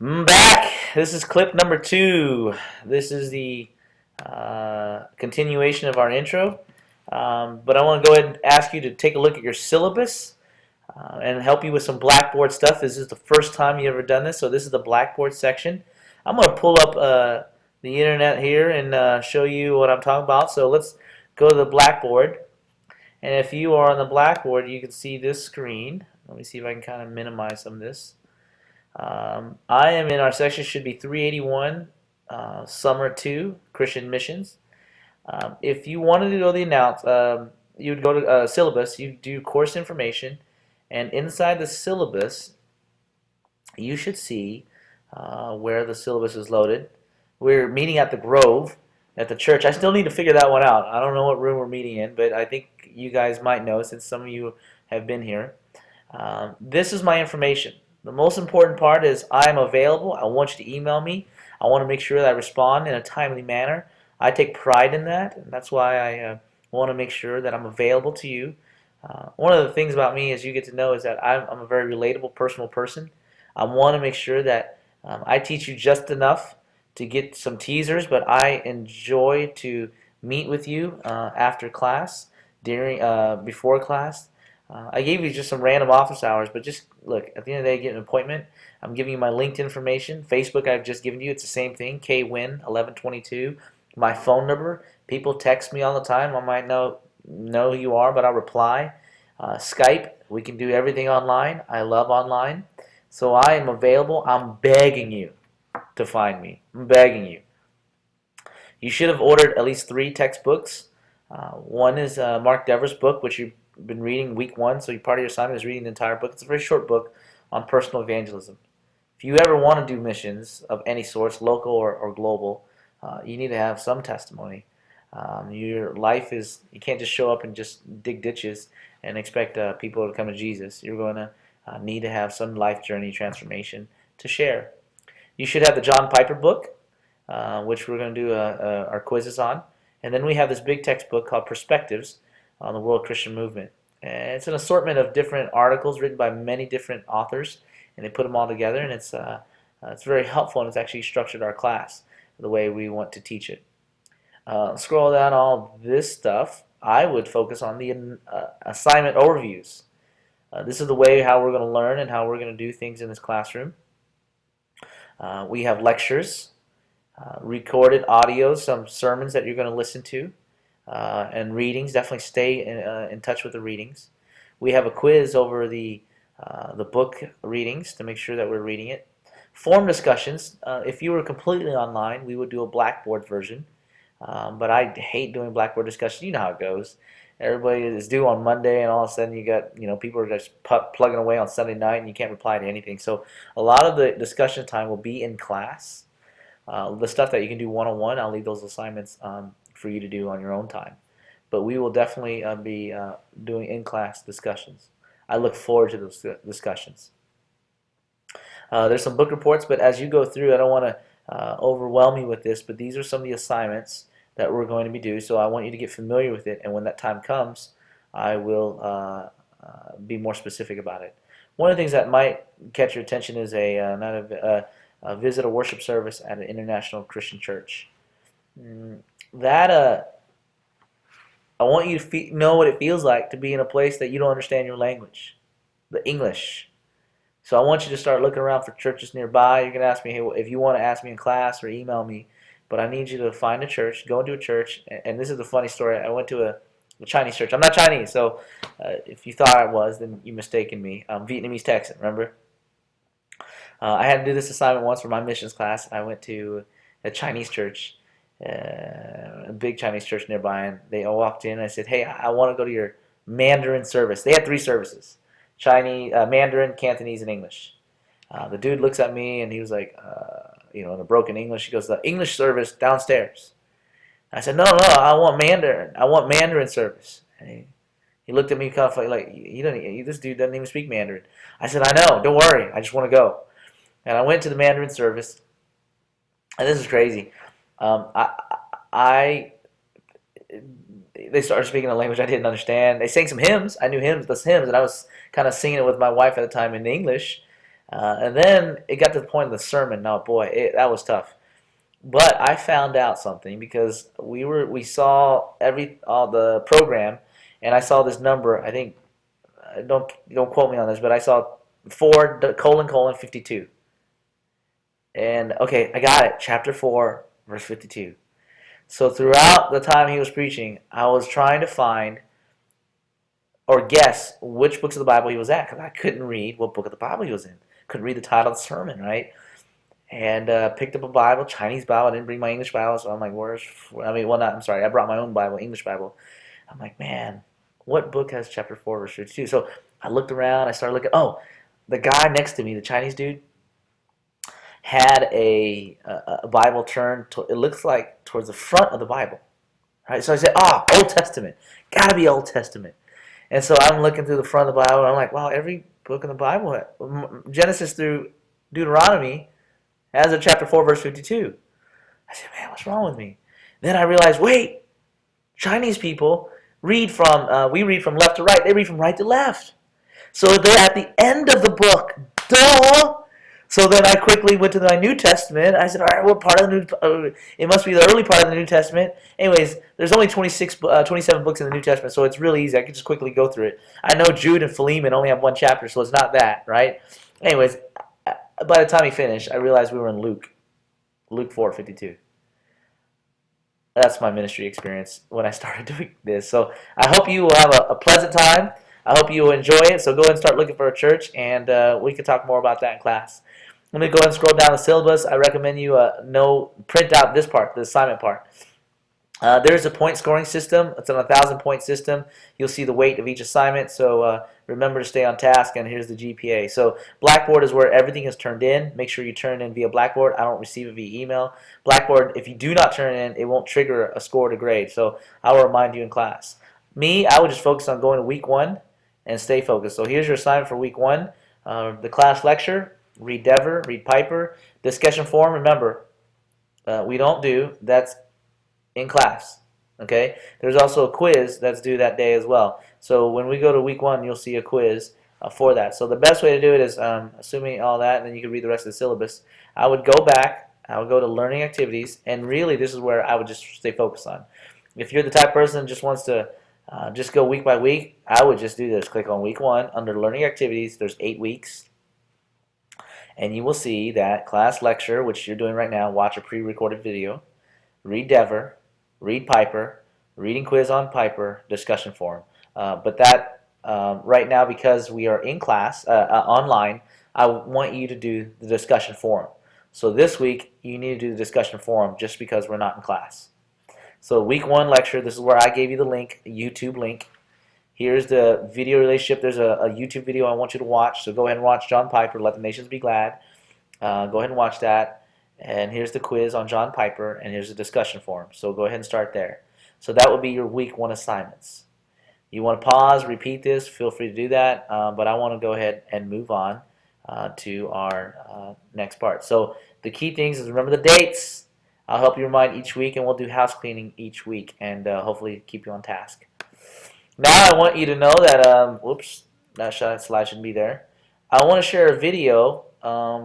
I'm back. This is clip number 2. This is the continuation of our intro. But I want to go ahead and ask you to take a look at your syllabus and help you with some Blackboard stuff. This is the first time you've ever done this, so this is the Blackboard section. I'm going to pull up the internet here and show you what I'm talking about. So let's go to the Blackboard. And if you are on the Blackboard, you can see this screen. Let me see if I can kind of minimize some of this. I am in our section, should be 381, Summer 2, Christian Missions. If you wanted to go to the you would go to syllabus, you do course information, and inside the syllabus, you should see where the syllabus is loaded. We're meeting at the Grove, at the church. I still need to figure that one out. I don't know what room we're meeting in, but I think you guys might know since some of you have been here. This is my information. The most important part is I'm available. I want you to email me. I want to make sure that I respond in a timely manner. I take pride in that, and that's why I want to make sure that I'm available to you. One of the things about me, as you get to know, is that I'm a very relatable, personal person. I want to make sure that I teach you just enough to get some teasers, but I enjoy to meet with you after class, before class. I gave you just some random office hours, but just look, at the end of the day, get an appointment. I'm giving you my linked information. Facebook, I've just given you. It's the same thing, KWin1122. My phone number. People text me all the time. I might know who you are, but I'll reply. Skype, we can do everything online. I love online. So I am available. I'm begging you to find me. I'm begging you. You should have ordered at least 3 textbooks. One is Mark Dever's book, which you've been reading week 1, so part of your assignment is reading the entire book. It's a very short book on personal evangelism. If you ever want to do missions of any sort, local or global, you need to have some testimony. Your life is, you can't just show up and just dig ditches and expect people to come to Jesus. You're going to need to have some life journey transformation to share. You should have the John Piper book, which we're going to do our quizzes on. And then we have this big textbook called Perspectives on the World Christian Movement. And it's an assortment of different articles written by many different authors, and they put them all together, and it's very helpful, and it's actually structured our class the way we want to teach it. Scroll down all this stuff. I would focus on the assignment overviews. This is the way how we're going to learn and how we're going to do things in this classroom. We have lectures, recorded audios, some sermons that you're going to listen to, and readings. Definitely stay in touch with the readings. We have a quiz over the book readings to make sure that we're reading it. Form discussions. If you were completely online, we would do a Blackboard version. But I hate doing Blackboard discussions. You know how it goes. Everybody is due on Monday, and all of a sudden you got, people are just plugging away on Sunday night, and you can't reply to anything. So a lot of the discussion time will be in class. The stuff that you can do one-on-one, I'll leave those assignments for you to do on your own time. But we will definitely be doing in-class discussions. I look forward to those discussions. There's some book reports, but as you go through, I don't want to overwhelm you with this, but these are some of the assignments that we're going to be doing, so I want you to get familiar with it, and when that time comes, I will be more specific about it. One of the things that might catch your attention is a visit a worship service at an international Christian church. I want you to know what it feels like to be in a place that you don't understand your language, the English. So I want you to start looking around for churches nearby. You can ask me, hey, if you want to ask me in class or email me, but I need you to find a church, go into a church, and this is the funny story. I went to a Chinese church. I'm not Chinese, so if you thought I was, then you mistaken me. I'm Vietnamese Texan, remember? I had to do this assignment once for my missions class. I went to a Chinese church, a big Chinese church nearby, and they all walked in, and I said, hey, I want to go to your Mandarin service. They had 3 services, Chinese, Mandarin, Cantonese, and English. The dude looks at me, and he was like, in a broken English, he goes, the English service downstairs. I said, no, I want Mandarin. I want Mandarin service. And he looked at me kind of like this dude doesn't even speak Mandarin. I said, I know, don't worry, I just want to go. And I went to the Mandarin service, and this is crazy. They started speaking a language I didn't understand. They sang some hymns. I knew hymns, and I was kind of singing it with my wife at the time in English. And then it got to the point of the sermon. No, boy, that was tough. But I found out something because we saw all the program, and I saw this number. I think don't quote me on this, but I saw 4:::52. And okay, I got it. Chapter 4, verse 52. So throughout the time he was preaching, I was trying to find or guess which books of the Bible he was at because I couldn't read what book of the Bible he was in. Couldn't read the title of the sermon, right? And picked up a Bible, Chinese Bible. I didn't bring my English Bible, so I'm like, I'm sorry, I brought my own Bible, English Bible. I'm like, man, what book has chapter 4, verse 52? So I looked around, I started looking. Oh, the guy next to me, the Chinese dude, had a Bible turned, it looks like towards the front of the Bible. Right? So I said, Old Testament. Gotta be Old Testament. And so I'm looking through the front of the Bible, and I'm like, wow, every book in the Bible, Genesis through Deuteronomy, has a chapter 4, verse 52. I said, man, what's wrong with me? Then I realized, wait, Chinese people we read from left to right. They read from right to left. So they're at the end of the book. Duh! So then I quickly went to my New Testament. I said, all right, what part of the New, it must be the early part of the New Testament. Anyways, there's only 27 books in the New Testament, so it's really easy. I can just quickly go through it. I know Jude and Philemon only have one chapter, so it's not that, right? Anyways, by the time he finished, I realized we were in Luke 4:52. That's my ministry experience when I started doing this. So I hope you will have a pleasant time. I hope you will enjoy it. So go ahead and start looking for a church, and we can talk more about that in class. Let me go ahead and scroll down the syllabus. I recommend you print out this part, the assignment part. There's a point scoring system. It's an 1,000-point system. You'll see the weight of each assignment, so remember to stay on task, and here's the GPA. So Blackboard is where everything is turned in. Make sure you turn it in via Blackboard. I don't receive it via email. Blackboard, if you do not turn it in, it won't trigger a score to grade, so I will remind you in class. I would just focus on going to week 1 and stay focused. So here's your assignment for week 1. The class lecture, read Dever, read Piper. Discussion forum, remember, we don't do, that's in class. Okay, there's also a quiz that's due that day as well. So when we go to week 1, you'll see a quiz for that. So the best way to do it is, assuming all that, and then you can read the rest of the syllabus. I would go back, I would go to learning activities, and really this is where I would just stay focused on. If you're the type of person that just wants to just go week by week, I would just do this. Click on week 1 under learning activities. There's 8 weeks. And you will see that class lecture, which you're doing right now, watch a pre-recorded video, read Dever, read Piper, reading quiz on Piper, discussion forum. But that right now, because we are in class, online, I want you to do the discussion forum. So this week, you need to do the discussion forum just because we're not in class. So week 1 lecture, this is where I gave you the link, a YouTube link. Here's the video relationship. There's a YouTube video I want you to watch. So go ahead and watch John Piper, Let the Nations Be Glad. Go ahead and watch that. And here's the quiz on John Piper, and here's the discussion forum. So go ahead and start there. So that will be your week 1 assignments. You want to pause, repeat this, feel free to do that. But I want to go ahead and move on to our next part. So the key things is remember the dates. I'll help you remind each week, and we'll do house cleaning each week, and hopefully keep you on task. Now I want you to know that, whoops, that slide shouldn't be there. I want to share a video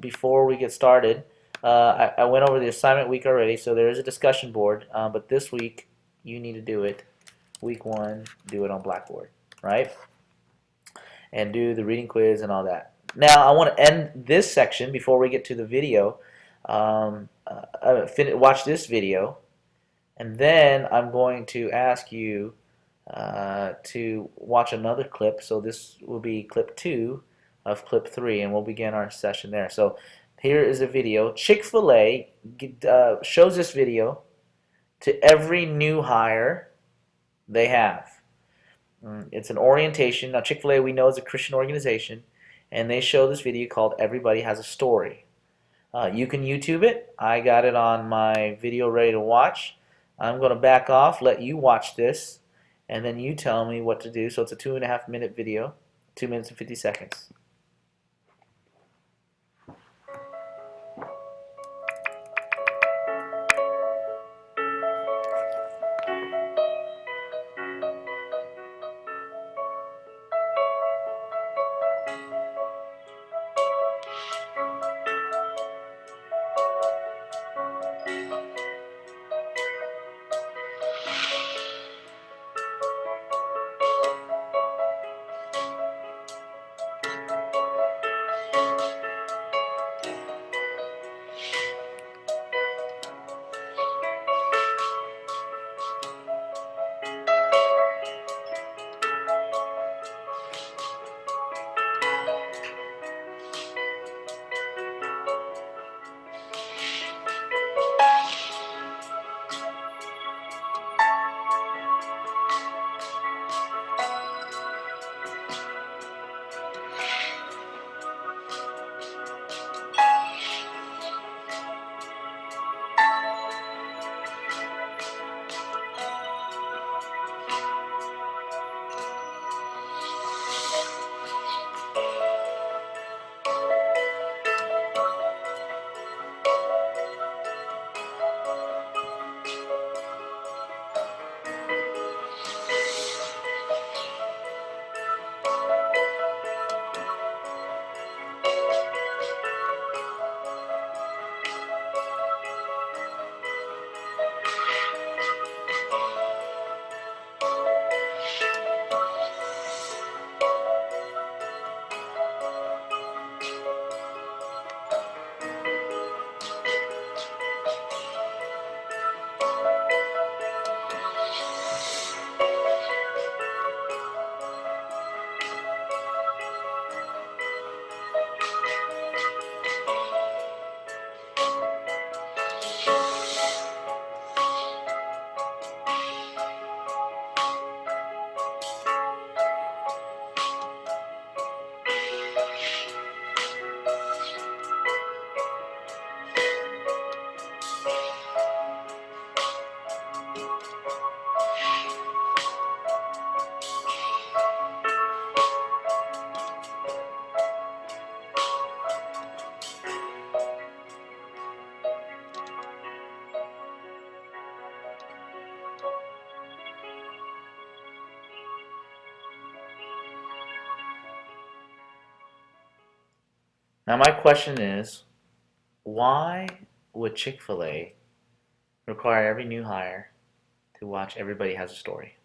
before we get started. I went over the assignment week already, so there is a discussion board, but this week you need to do it. Week 1, do it on Blackboard, right? And do the reading quiz and all that. Now I want to end this section before we get to the video. Watch this video, and then I'm going to ask you to watch another clip. So this will be clip 2 of clip 3, and we'll begin our session there. So here is a video. Chick-fil-A shows this video to every new hire they have. It's an orientation. Now Chick-fil-A, we know, is a Christian organization, and they show this video called Everybody Has a Story. You can YouTube it. I got it on my video ready to watch. I'm going to back off, let you watch this, and then you tell me what to do. So it's a 2.5-minute video, 2 minutes and 50 seconds. Now my question is, why would Chick-fil-A require every new hire to watch Everybody Has a Story?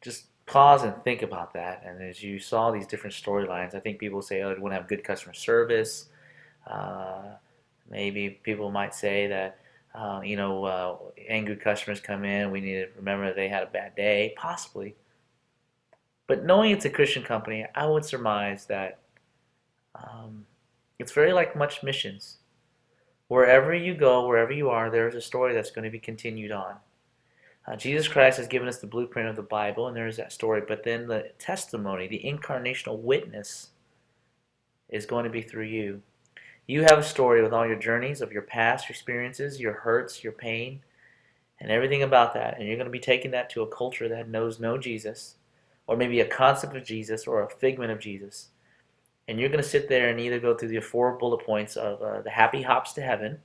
Just pause and think about that. And as you saw these different storylines, I think people say, oh, they want to have good customer service. Uh, Maybe people might say that, angry customers come in, we need to remember they had a bad day, possibly. But knowing it's a Christian company, I would surmise that um, it's very like much missions. Wherever you go, wherever you are, there is a story that's going to be continued on. Jesus Christ has given us the blueprint of the Bible, and there is that story. But then the testimony, the incarnational witness, is going to be through you. You have a story with all your journeys of your past, your experiences, your hurts, your pain, and everything about that. And you're going to be taking that to a culture that knows no Jesus, or maybe a concept of Jesus, or a figment of Jesus. And you're going to sit there and either go through the 4 bullet points of the happy hops to heaven,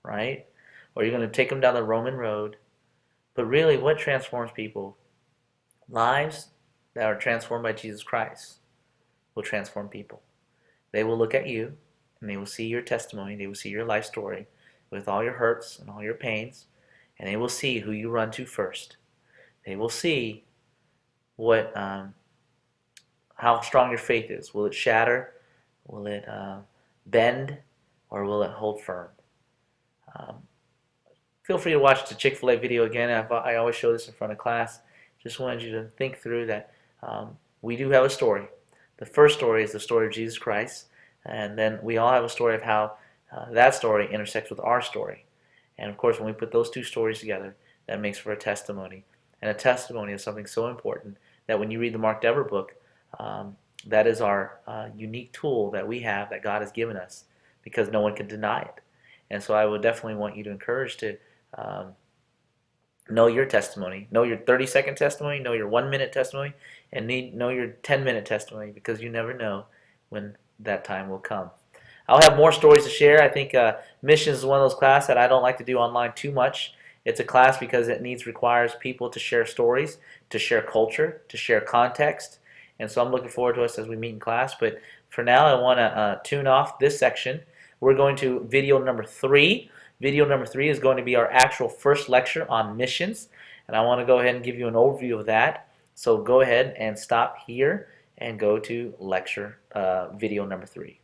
right? Or you're going to take them down the Roman road. But really, what transforms people? Lives that are transformed by Jesus Christ will transform people. They will look at you and they will see your testimony, they will see your life story with all your hurts and all your pains, and they will see who you run to first. They will see what how strong your faith is. Will it shatter? Will it bend? Or will it hold firm? Um, Feel free to watch the Chick-fil-A video again. I always show this in front of class. Just wanted you to think through that we do have a story. The first story is the story of Jesus Christ, and then we all have a story of how that story intersects with our story. And of course, when we put those two stories together, that makes for a testimony. And a testimony is something so important that when you read the Mark Dever book, that is our unique tool that we have that God has given us because no one can deny it. And so I would definitely want you to encourage to um, know your testimony, know your 30-second testimony, know your 1-minute testimony, and know your 10-minute testimony because you never know when that time will come. I'll have more stories to share. I think missions is one of those classes that I don't like to do online too much. It's a class because it requires people to share stories, to share culture, to share context. And so I'm looking forward to us as we meet in class. But for now, I want to tune off this section. We're going to video number 3. Video number 3 is going to be our actual first lecture on missions. And I want to go ahead and give you an overview of that. So go ahead and stop here and go to lecture video number 3.